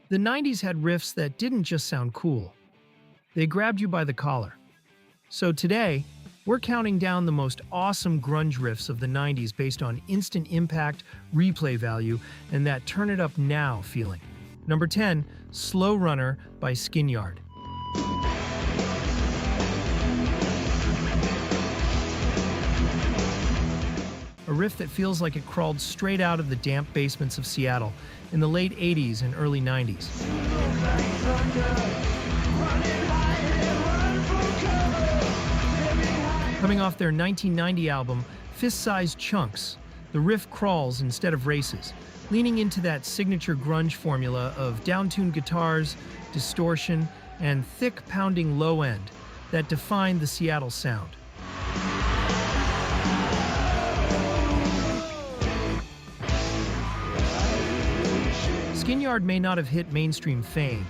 The 90s had riffs that didn't just sound cool. They grabbed you by the collar. So today, we're counting down the most awesome grunge riffs of the 90s based on instant impact, replay value, and that turn it up now feeling. Number 10, Slowrunner by Skinyard. A riff that feels like it crawled straight out of the damp basements of Seattle in the late 80s and early 90s. Coming off their 1990 album, Fist-Sized Chunks, the riff crawls instead of races, leaning into that signature grunge formula of down-tuned guitars, distortion, and thick pounding low end that defined the Seattle sound. Skinyard may not have hit mainstream fame,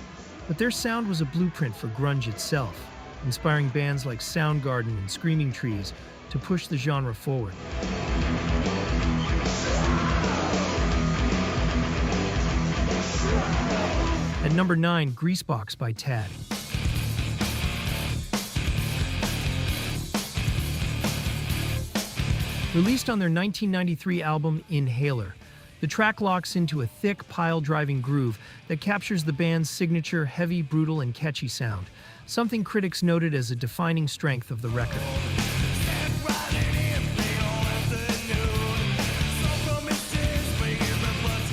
but their sound was a blueprint for grunge itself, inspiring bands like Soundgarden and Screaming Trees to push the genre forward. At number 9, Greasebox by Tad. Released on their 1993 album Inhaler, the track locks into a thick, pile-driving groove that captures the band's signature heavy, brutal, and catchy sound, something critics noted as a defining strength of the record.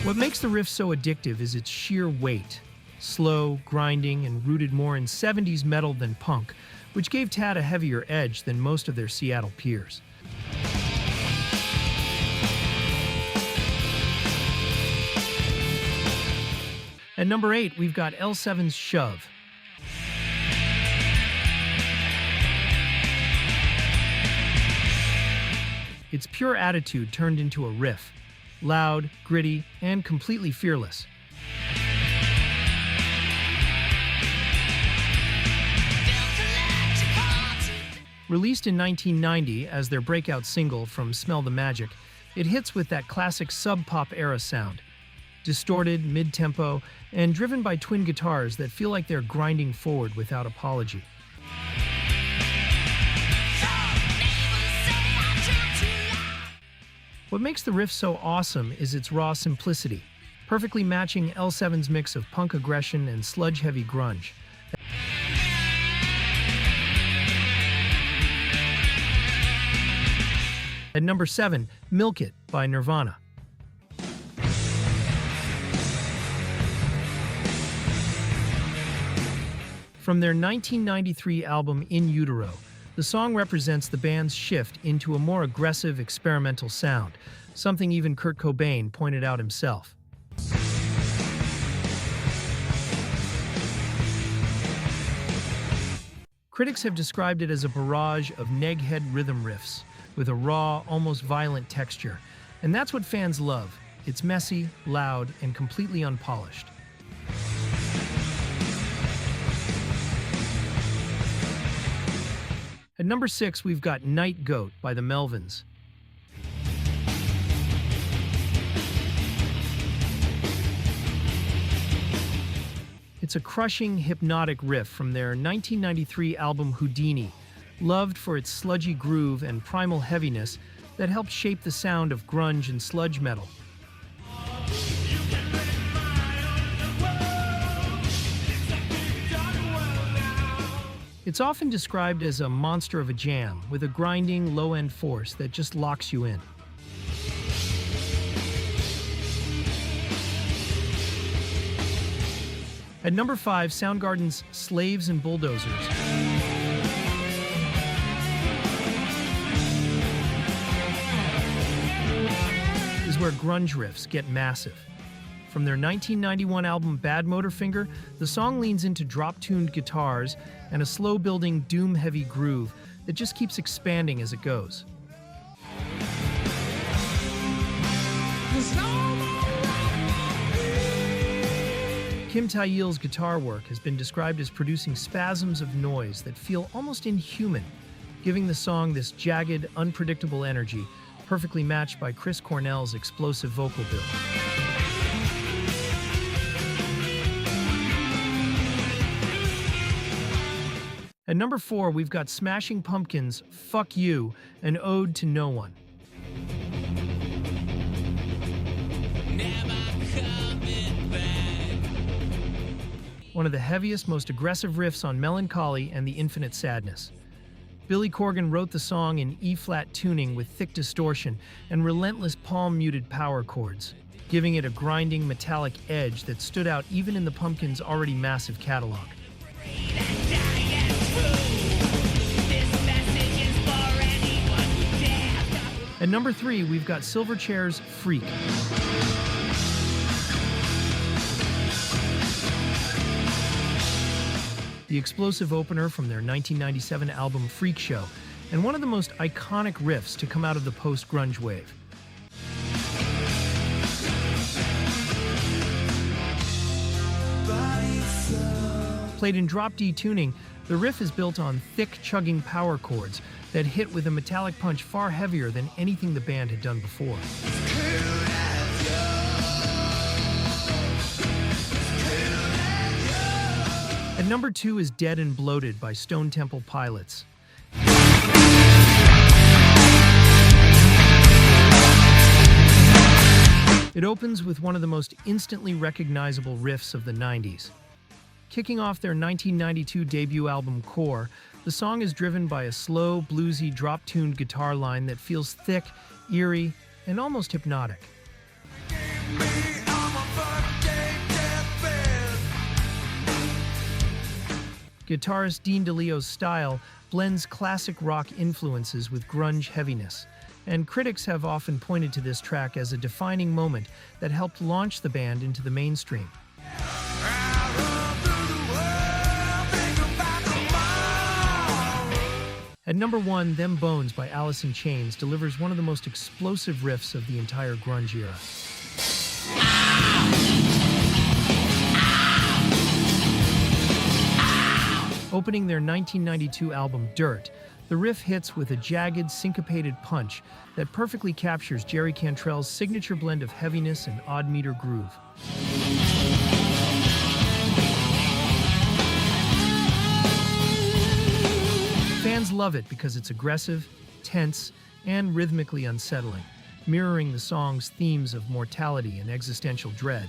What makes the riff so addictive is its sheer weight. Slow, grinding, and rooted more in 70s metal than punk, which gave Tad a heavier edge than most of their Seattle peers. At number 8, we've got L7's Shove. It's pure attitude turned into a riff, loud, gritty, and completely fearless. Released in 1990 as their breakout single from Smell the Magic, it hits with that classic sub-pop era sound. Distorted, mid-tempo, and driven by twin guitars that feel like they're grinding forward without apology. What makes the riff so awesome is its raw simplicity, perfectly matching L7's mix of punk aggression and sludge-heavy grunge. At number 7, Milk It by Nirvana. From their 1993 album In Utero, the song represents the band's shift into a more aggressive, experimental sound, something even Kurt Cobain pointed out himself. Critics have described it as a barrage of neckhead rhythm riffs, with a raw, almost violent texture. And that's what fans love. It's messy, loud, and completely unpolished. At number 6, we've got Night Goat by the Melvins. It's a crushing, hypnotic riff from their 1993 album Houdini, loved for its sludgy groove and primal heaviness that helped shape the sound of grunge and sludge metal. It's often described as a monster of a jam, with a grinding, low-end force that just locks you in. At number 5, Soundgarden's Slaves and Bulldozers. Is where grunge riffs get massive. From their 1991 album Bad Motorfinger, the song leans into drop-tuned guitars and a slow-building, doom-heavy groove that just keeps expanding as it goes. Kim Tae-il's guitar work has been described as producing spasms of noise that feel almost inhuman, giving the song this jagged, unpredictable energy, perfectly matched by Chris Cornell's explosive vocal build. At number 4, we've got Smashing Pumpkins' Fuck You, an ode to no one. One of the heaviest, most aggressive riffs on Melancholy and the Infinite Sadness. Billy Corgan wrote the song in E-flat tuning with thick distortion and relentless palm-muted power chords, giving it a grinding, metallic edge that stood out even in the Pumpkins' already massive catalog. At number 3, we've got Silverchair's Freak. The explosive opener from their 1997 album Freak Show, and one of the most iconic riffs to come out of the post-grunge wave. Played in drop D tuning, the riff is built on thick, chugging power chords that hit with a metallic punch far heavier than anything the band had done before. At number 2 is Dead and Bloated by Stone Temple Pilots. It opens with one of the most instantly recognizable riffs of the 90s. Kicking off their 1992 debut album Core, the song is driven by a slow, bluesy, drop-tuned guitar line that feels thick, eerie, and almost hypnotic. Guitarist Dean DeLeo's style blends classic rock influences with grunge heaviness, and critics have often pointed to this track as a defining moment that helped launch the band into the mainstream. At number 1, Them Bones by Alice in Chains delivers one of the most explosive riffs of the entire grunge era. Opening their 1992 album Dirt, the riff hits with a jagged, syncopated punch that perfectly captures Jerry Cantrell's signature blend of heaviness and odd-meter groove. Fans love it because it's aggressive, tense, and rhythmically unsettling, mirroring the song's themes of mortality and existential dread.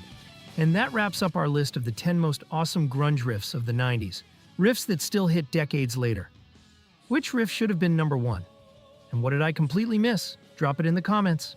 And that wraps up our list of the 10 most awesome grunge riffs of the 90s. Riffs that still hit decades later. Which riff should have been number 1? And what did I completely miss? Drop it in the comments.